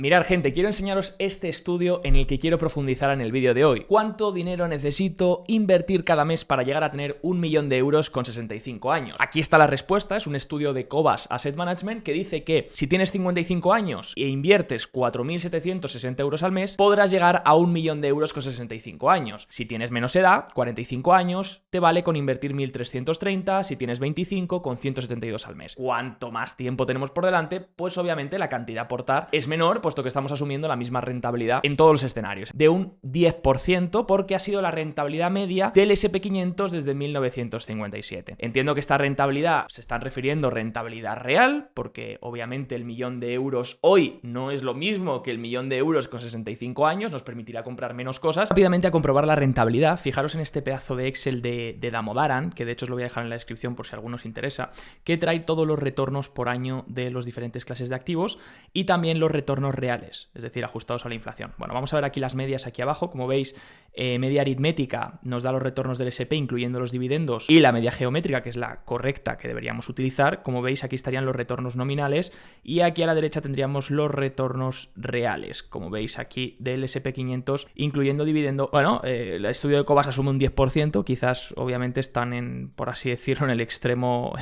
Mirad, gente, quiero enseñaros este estudio en el que quiero profundizar en el vídeo de hoy. ¿Cuánto dinero necesito invertir cada mes para llegar a tener 1.000.000 de euros con 65 años? Aquí está la respuesta, es un estudio de Cobas Asset Management que dice que si tienes 55 años e inviertes 4.760 euros al mes, podrás llegar a 1.000.000 de euros con 65 años. Si tienes menos edad, 45 años, te vale con invertir 1.330, si tienes 25, con 172 al mes. Cuanto más tiempo tenemos por delante, pues obviamente la cantidad a aportar es menor, puesto que estamos asumiendo la misma rentabilidad en todos los escenarios, de un 10%, porque ha sido la rentabilidad media del S&P500 desde 1957. Entiendo que esta rentabilidad se están refiriendo a rentabilidad real, porque obviamente el 1.000.000 de euros hoy no es lo mismo que el 1.000.000 de euros con 65 años, nos permitirá comprar menos cosas. Rápidamente a comprobar la rentabilidad, fijaros en este pedazo de Excel de Damodaran, que de hecho os lo voy a dejar en la descripción por si a alguno os interesa, que trae todos los retornos por año de los diferentes clases de activos y también los retornos reales, es decir, ajustados a la inflación. Bueno, vamos a ver aquí las medias aquí abajo. Como veis, media aritmética nos da los retornos del S&P, incluyendo los dividendos, y la media geométrica, que es la correcta que deberíamos utilizar. Como veis, aquí estarían los retornos nominales y aquí a la derecha tendríamos los retornos reales, como veis aquí del S&P 500, incluyendo dividendo. Bueno, el estudio de Cobas asume un 10%, quizás obviamente están en, por así decirlo, en el extremo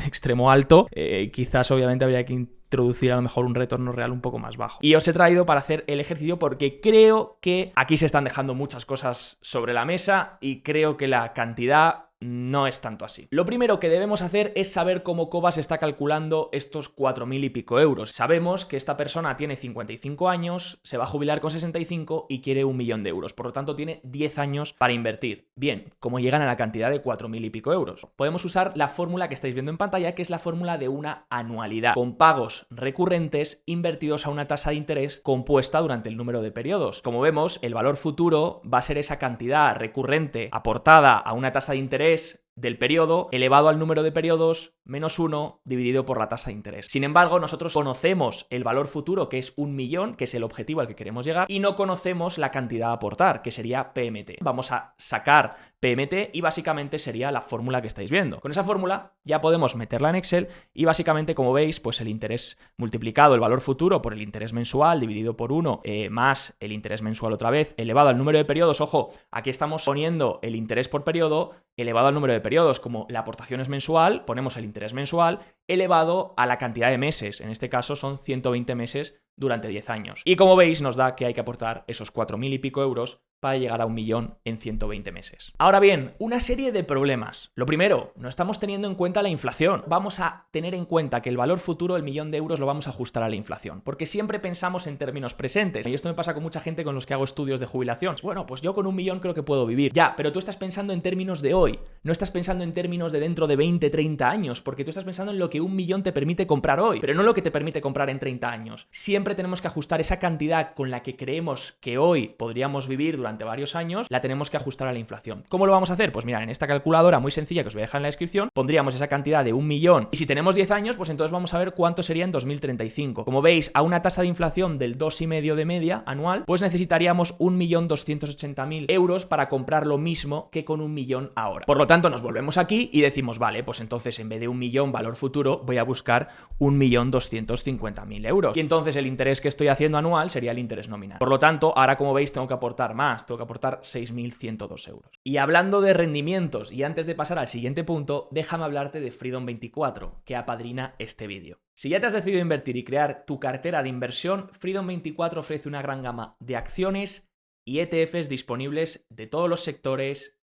alto. Quizás obviamente habría que introducir a lo mejor un retorno real un poco más bajo. Y os he traído para hacer el ejercicio porque creo que aquí se están dejando muchas cosas sobre la mesa y creo que la cantidad no es tanto así. Lo primero que debemos hacer es saber cómo Cobas está calculando estos 4.000 y pico euros. Sabemos que esta persona tiene 55 años, se va a jubilar con 65 y quiere 1.000.000 de euros. Por lo tanto, tiene 10 años para invertir. Bien, ¿cómo llegan a la cantidad de 4.000 y pico euros? Podemos usar la fórmula que estáis viendo en pantalla, que es la fórmula de una anualidad, con pagos recurrentes invertidos a una tasa de interés compuesta durante el número de periodos. Como vemos, el valor futuro va a ser esa cantidad recurrente aportada a una tasa de interés del periodo elevado al número de periodos menos 1 dividido por la tasa de interés. Sin embargo, nosotros conocemos el valor futuro, que es 1.000.000, que es el objetivo al que queremos llegar, y no conocemos la cantidad a aportar, que sería PMT. Vamos a sacar PMT y básicamente sería la fórmula que estáis viendo. Con esa fórmula ya podemos meterla en Excel y básicamente, como veis, pues el interés multiplicado, el valor futuro por el interés mensual dividido por 1 más el interés mensual otra vez elevado al número de periodos. Ojo, aquí estamos poniendo el interés por periodo elevado al número de periodos. Como la aportación es mensual, ponemos el interés mensual elevado a la cantidad de meses. En este caso son 120 meses durante 10 años. Y como veis, nos da que hay que aportar esos 4.000 y pico euros para llegar a 1.000.000 en 120 meses. Ahora bien, una serie de problemas. Lo primero, no estamos teniendo en cuenta la inflación. Vamos a tener en cuenta que el valor futuro, el 1.000.000 de euros, lo vamos a ajustar a la inflación, porque siempre pensamos en términos presentes. Y esto me pasa con mucha gente con los que hago estudios de jubilación. Bueno, pues yo con 1.000.000 creo que puedo vivir. Ya, pero tú estás pensando en términos de hoy. No estás pensando en términos de dentro de 20, 30 años, porque tú estás pensando en lo que 1.000.000 te permite comprar hoy, pero no lo que te permite comprar en 30 años. Siempre tenemos que ajustar esa cantidad con la que creemos que hoy podríamos vivir durante varios años, la tenemos que ajustar a la inflación. ¿Cómo lo vamos a hacer? Pues mira, en esta calculadora muy sencilla que os voy a dejar en la descripción, pondríamos esa cantidad de 1.000.000 y si tenemos 10 años, pues entonces vamos a ver cuánto sería en 2035. Como veis, a una tasa de inflación del 2,5 de media anual, pues necesitaríamos 1.280.000 euros para comprar lo mismo que con 1.000.000 ahora. Por lo tanto, nos volvemos aquí y decimos, vale, pues entonces en vez de 1.000.000 valor futuro, voy a buscar 1.250.000 euros. Y entonces el interés que estoy haciendo anual sería el interés nominal. Por lo tanto, ahora como veis, tengo que aportar más, tengo que aportar 6.102 euros. Y hablando de rendimientos, y antes de pasar al siguiente punto, déjame hablarte de Freedom24, que apadrina este vídeo. Si ya te has decidido invertir y crear tu cartera de inversión, Freedom24 ofrece una gran gama de acciones y ETFs disponibles de todos los sectores.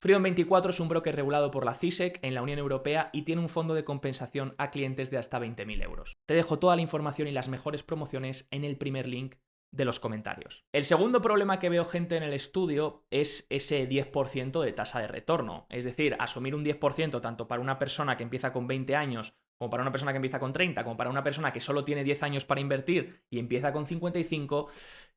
Freedom24 es un broker regulado por la CISEC en la Unión Europea y tiene un fondo de compensación a clientes de hasta 20.000 euros. Te dejo toda la información y las mejores promociones en el primer link de los comentarios. El segundo problema que veo, gente, en el estudio es ese 10% de tasa de retorno. Es decir, asumir un 10% tanto para una persona que empieza con 20 años como para una persona que empieza con 30, como para una persona que solo tiene 10 años para invertir y empieza con 55,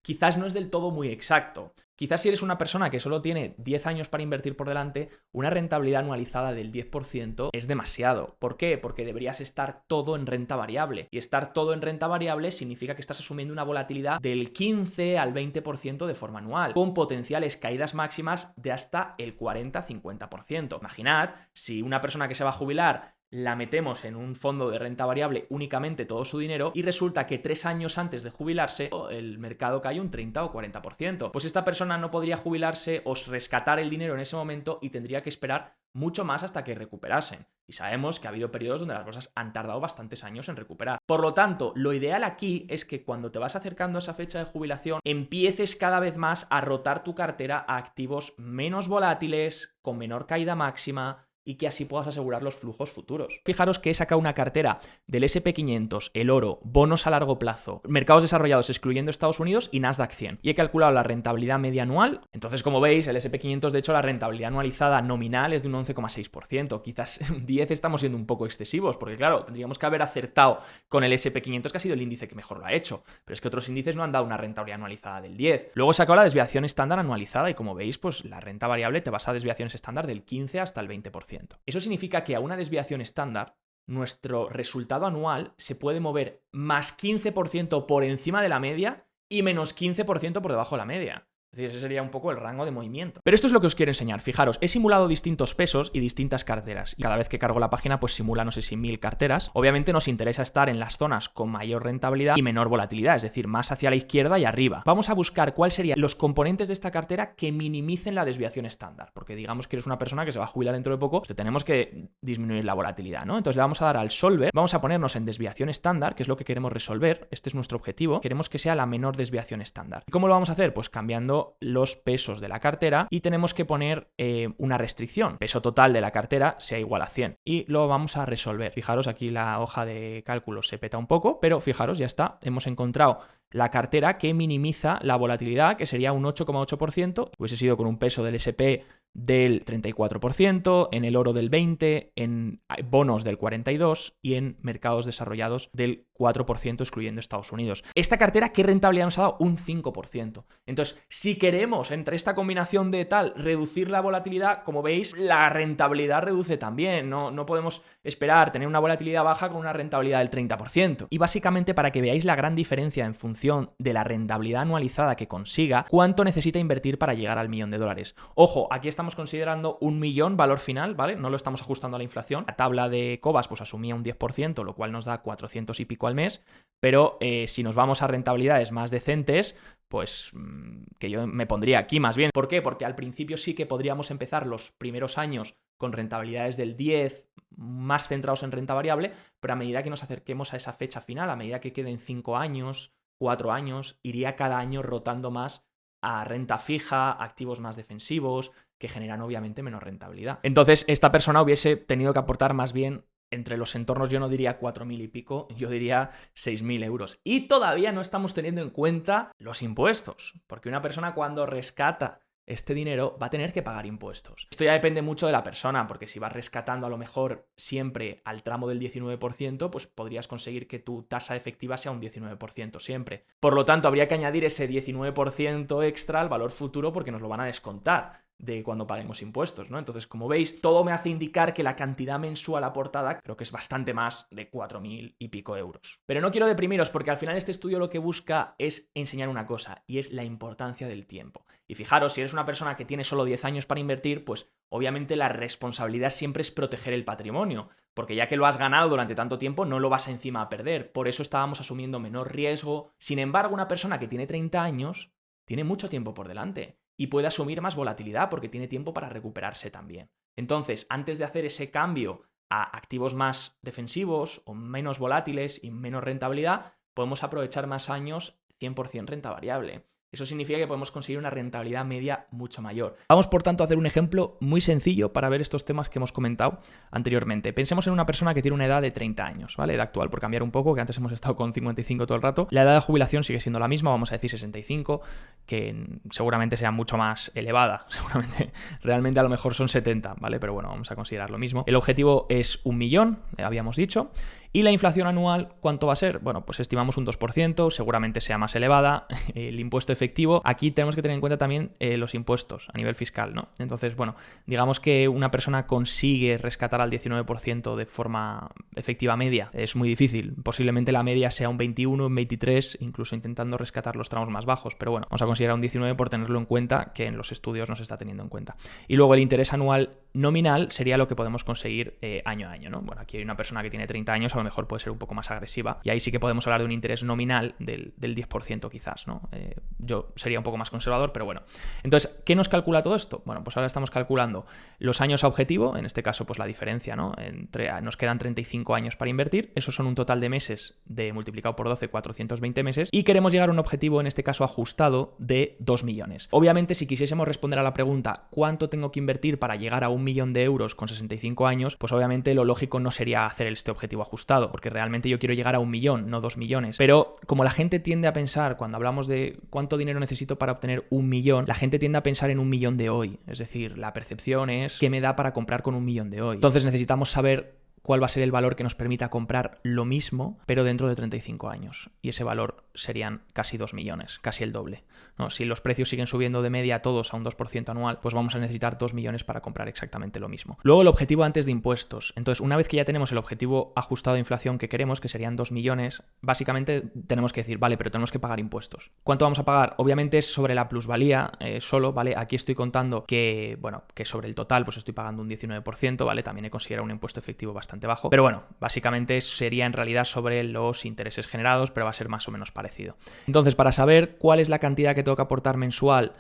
quizás no es del todo muy exacto. Quizás si eres una persona que solo tiene 10 años para invertir por delante, una rentabilidad anualizada del 10% es demasiado. ¿Por qué? Porque deberías estar todo en renta variable. Y estar todo en renta variable significa que estás asumiendo una volatilidad del 15 al 20% de forma anual, con potenciales caídas máximas de hasta el 40-50%. Imaginad, si una persona que se va a jubilar la metemos en un fondo de renta variable únicamente todo su dinero y resulta que 3 años antes de jubilarse el mercado cae un 30 o 40%. Pues esta persona no podría jubilarse o rescatar el dinero en ese momento y tendría que esperar mucho más hasta que recuperasen. Y sabemos que ha habido periodos donde las bolsas han tardado bastantes años en recuperar. Por lo tanto, lo ideal aquí es que cuando te vas acercando a esa fecha de jubilación, empieces cada vez más a rotar tu cartera a activos menos volátiles, con menor caída máxima, y que así puedas asegurar los flujos futuros. Fijaros que he sacado una cartera del S&P500, el oro, bonos a largo plazo, mercados desarrollados excluyendo Estados Unidos y Nasdaq 100. Y he calculado la rentabilidad media anual. Entonces, como veis, el S&P500, de hecho, la rentabilidad anualizada nominal es de un 11,6%. Quizás 10 estamos siendo un poco excesivos, porque claro, tendríamos que haber acertado con el S&P500, que ha sido el índice que mejor lo ha hecho. Pero es que otros índices no han dado una rentabilidad anualizada del 10. Luego he sacado la desviación estándar anualizada y como veis, pues la renta variable te basa a desviaciones estándar del 15 hasta el 20%. Eso significa que a una desviación estándar, nuestro resultado anual se puede mover más 15% por encima de la media y menos 15% por debajo de la media. Es decir, ese sería un poco el rango de movimiento. Pero esto es lo que os quiero enseñar. Fijaros, he simulado distintos pesos y distintas carteras. Y cada vez que cargo la página, pues simula, no sé si 1000 carteras. Obviamente nos interesa estar en las zonas con mayor rentabilidad y menor volatilidad, es decir, más hacia la izquierda y arriba. Vamos a buscar cuáles serían los componentes de esta cartera que minimicen la desviación estándar. Porque digamos que eres una persona que se va a jubilar dentro de poco, pues tenemos que disminuir la volatilidad, ¿no? Entonces le vamos a dar al solver, vamos a ponernos en desviación estándar, que es lo que queremos resolver. Este es nuestro objetivo. Queremos que sea la menor desviación estándar. ¿Y cómo lo vamos a hacer? Pues cambiando los pesos de la cartera y tenemos que poner una restricción. Peso total de la cartera sea igual a 100 y lo vamos a resolver. Fijaros, aquí la hoja de cálculo se peta un poco, pero fijaros, ya está. Hemos encontrado la cartera que minimiza la volatilidad, que sería un 8,8%. Hubiese sido con un peso del SP del 34%, en el oro del 20%, en bonos del 42% y en mercados desarrollados del 4%, excluyendo Estados Unidos. Esta cartera, ¿qué rentabilidad nos ha dado? Un 5%. Entonces, si queremos, entre esta combinación de tal, reducir la volatilidad, como veis, la rentabilidad reduce también. No podemos esperar tener una volatilidad baja con una rentabilidad del 30%. Y básicamente, para que veáis la gran diferencia en función de la rentabilidad anualizada que consiga, cuánto necesita invertir para llegar al $1.000.000. Ojo, aquí estamos considerando 1 millón valor final, ¿vale? No lo estamos ajustando a la inflación. La tabla de Cobas pues asumía un 10%, lo cual nos da 400 y pico al mes, pero si nos vamos a rentabilidades más decentes, pues que yo me pondría aquí más bien. ¿Por qué? Porque al principio sí que podríamos empezar los primeros años con rentabilidades del 10, más centrados en renta variable, pero a medida que nos acerquemos a esa fecha final, a medida que queden 5 años, 4 años, iría cada año rotando más a renta fija, activos más defensivos, que generan obviamente menos rentabilidad. Entonces, esta persona hubiese tenido que aportar más bien entre los entornos, yo no diría 4.000 y pico, yo diría 6.000 euros. Y todavía no estamos teniendo en cuenta los impuestos, porque una persona cuando rescata este dinero va a tener que pagar impuestos. Esto ya depende mucho de la persona, porque si vas rescatando a lo mejor siempre al tramo del 19%, pues podrías conseguir que tu tasa efectiva sea un 19% siempre. Por lo tanto, habría que añadir ese 19% extra al valor futuro porque nos lo van a descontar de cuando paguemos impuestos, ¿no? Entonces, como veis, todo me hace indicar que la cantidad mensual aportada creo que es bastante más de 4.000 y pico euros. Pero no quiero deprimiros porque al final este estudio lo que busca es enseñar una cosa y es la importancia del tiempo. Y fijaros, si eres una persona que tiene solo 10 años para invertir, pues obviamente la responsabilidad siempre es proteger el patrimonio, porque ya que lo has ganado durante tanto tiempo, no lo vas encima a perder. Por eso estábamos asumiendo menor riesgo. Sin embargo, una persona que tiene 30 años tiene mucho tiempo por delante y puede asumir más volatilidad porque tiene tiempo para recuperarse también. Entonces, antes de hacer ese cambio a activos más defensivos o menos volátiles y menos rentabilidad, podemos aprovechar más años 100% renta variable. Eso significa que podemos conseguir una rentabilidad media mucho mayor. Vamos, por tanto, a hacer un ejemplo muy sencillo para ver estos temas que hemos comentado anteriormente. Pensemos en una persona que tiene una edad de 30 años, ¿vale? Edad actual, por cambiar un poco, que antes hemos estado con 55 todo el rato. La edad de jubilación sigue siendo la misma, vamos a decir 65, que seguramente sea mucho más elevada. Seguramente, realmente a lo mejor son 70, ¿vale? Pero bueno, vamos a considerar lo mismo. El objetivo es 1 millón, habíamos dicho, ¿Y la inflación anual cuánto va a ser? Bueno, pues estimamos un 2%, seguramente sea más elevada. El impuesto efectivo, aquí tenemos que tener en cuenta también los impuestos a nivel fiscal, ¿no? Entonces, bueno, digamos que una persona consigue rescatar al 19% de forma efectiva media. Es muy difícil. Posiblemente la media sea un 21, un 23, incluso intentando rescatar los tramos más bajos. Pero bueno, vamos a considerar un 19 por tenerlo en cuenta, que en los estudios no se está teniendo en cuenta. Y luego el interés anual nominal sería lo que podemos conseguir año a año, ¿no? Bueno, aquí hay una persona que tiene 30 años, a lo mejor puede ser un poco más agresiva, y ahí sí que podemos hablar de un interés nominal del 10% quizás, ¿no? Yo sería un poco más conservador, pero bueno. Entonces, ¿qué nos calcula todo esto? Bueno, pues ahora estamos calculando los años a objetivo, en este caso pues la diferencia, ¿no? Nos quedan 35 años para invertir, esos son un total de meses multiplicado por 12, 420 meses, y queremos llegar a un objetivo, en este caso ajustado, de 2 millones. Obviamente, si quisiésemos responder a la pregunta ¿cuánto tengo que invertir para llegar a 1 millón de euros con 65 años? Pues obviamente lo lógico no sería hacer este objetivo ajustado, porque realmente yo quiero llegar a 1 millón, no 2 millones. Pero como la gente tiende a pensar, cuando hablamos de cuánto dinero necesito para obtener 1 millón, la gente tiende a pensar en 1 millón de hoy. Es decir, la percepción es ¿qué me da para comprar con 1 millón de hoy? Entonces necesitamos saber cuál va a ser el valor que nos permita comprar lo mismo, pero dentro de 35 años. Y ese valor serían casi 2 millones, casi el doble, ¿no? Si los precios siguen subiendo de media todos a un 2% anual, pues vamos a necesitar 2 millones para comprar exactamente lo mismo. Luego el objetivo antes de impuestos. Entonces, una vez que ya tenemos el objetivo ajustado de inflación que queremos, que serían 2 millones, básicamente tenemos que decir, vale, pero tenemos que pagar impuestos. ¿Cuánto vamos a pagar? Obviamente es sobre la plusvalía solo, ¿vale? Aquí estoy contando que, bueno, que sobre el total pues estoy pagando un 19%, ¿vale? También he considerado un impuesto efectivo bastante bajo, pero bueno, básicamente sería en realidad sobre los intereses generados, pero va a ser más o menos parecido. Entonces, para saber cuál es la cantidad que tengo que aportar mensual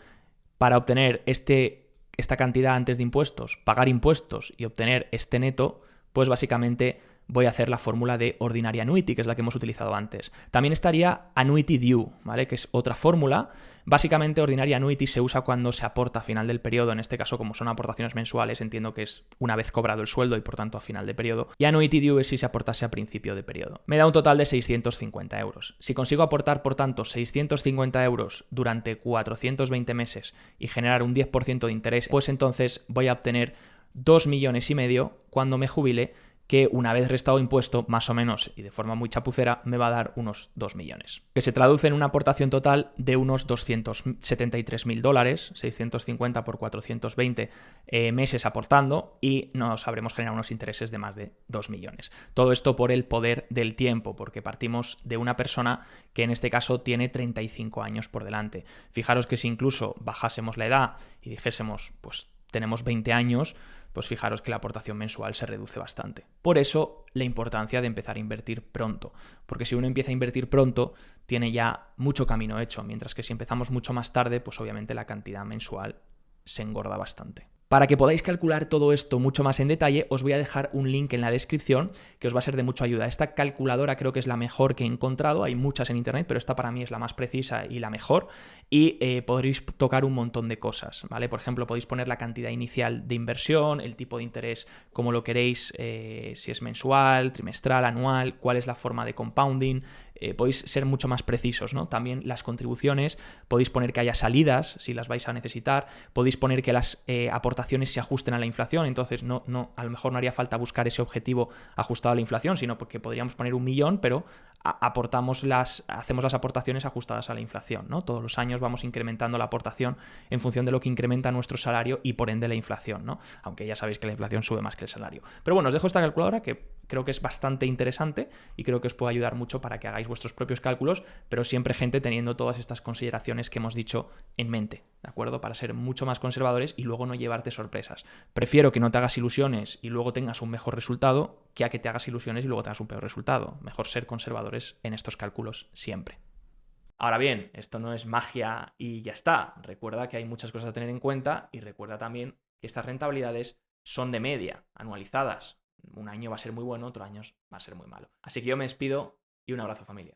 para obtener esta cantidad antes de impuestos, pagar impuestos y obtener este neto, pues básicamente voy a hacer la fórmula de Ordinary Annuity, que es la que hemos utilizado antes. También estaría Annuity Due, ¿vale? Que es otra fórmula. Básicamente, Ordinary Annuity se usa cuando se aporta a final del periodo. En este caso, como son aportaciones mensuales, entiendo que es una vez cobrado el sueldo y por tanto a final de periodo. Y Annuity Due es si se aportase a principio de periodo. Me da un total de 650 euros. Si consigo aportar, por tanto, 650 euros durante 420 meses y generar un 10% de interés, pues entonces voy a obtener 2,5 millones cuando me jubile, que una vez restado impuesto, más o menos, y de forma muy chapucera, me va a dar unos 2 millones. Que se traduce en una aportación total de unos $273.000, 650 por 420 meses aportando, y nos habremos generado unos intereses de más de 2 millones. Todo esto por el poder del tiempo, porque partimos de una persona que en este caso tiene 35 años por delante. Fijaros que si incluso bajásemos la edad y dijésemos, pues tenemos 20 años, pues fijaros que la aportación mensual se reduce bastante. Por eso la importancia de empezar a invertir pronto, porque si uno empieza a invertir pronto, tiene ya mucho camino hecho, mientras que si empezamos mucho más tarde, pues obviamente la cantidad mensual se engorda bastante. Para que podáis calcular todo esto mucho más en detalle, os voy a dejar un link en la descripción que os va a ser de mucha ayuda. Esta calculadora creo que es la mejor que he encontrado, hay muchas en internet, pero esta para mí es la más precisa y la mejor, y podréis tocar un montón de cosas, ¿vale? Por ejemplo, podéis poner la cantidad inicial de inversión, el tipo de interés, como lo queréis, si es mensual, trimestral, anual, cuál es la forma de compounding. Podéis ser mucho más precisos, ¿no? También las contribuciones, podéis poner que haya salidas si las vais a necesitar, podéis poner que las aportaciones se ajusten a la inflación, entonces a lo mejor no haría falta buscar ese objetivo ajustado a la inflación, sino porque podríamos poner 1 millón, pero hacemos las aportaciones ajustadas a la inflación, ¿no? Todos los años vamos incrementando la aportación en función de lo que incrementa nuestro salario y por ende la inflación, ¿no? Aunque ya sabéis que la inflación sube más que el salario. Pero bueno, os dejo esta calculadora que creo que es bastante interesante y creo que os puede ayudar mucho para que hagáis vuestros propios cálculos, pero siempre, gente, teniendo todas estas consideraciones que hemos dicho en mente, ¿de acuerdo? Para ser mucho más conservadores y luego no llevarte sorpresas. Prefiero que no te hagas ilusiones y luego tengas un mejor resultado que a que te hagas ilusiones y luego tengas un peor resultado. Mejor ser conservadores en estos cálculos siempre. Ahora bien, esto no es magia y ya está. Recuerda que hay muchas cosas a tener en cuenta y recuerda también que estas rentabilidades son de media, anualizadas. Un año va a ser muy bueno, otro año va a ser muy malo. Así que yo me despido y un abrazo, familia.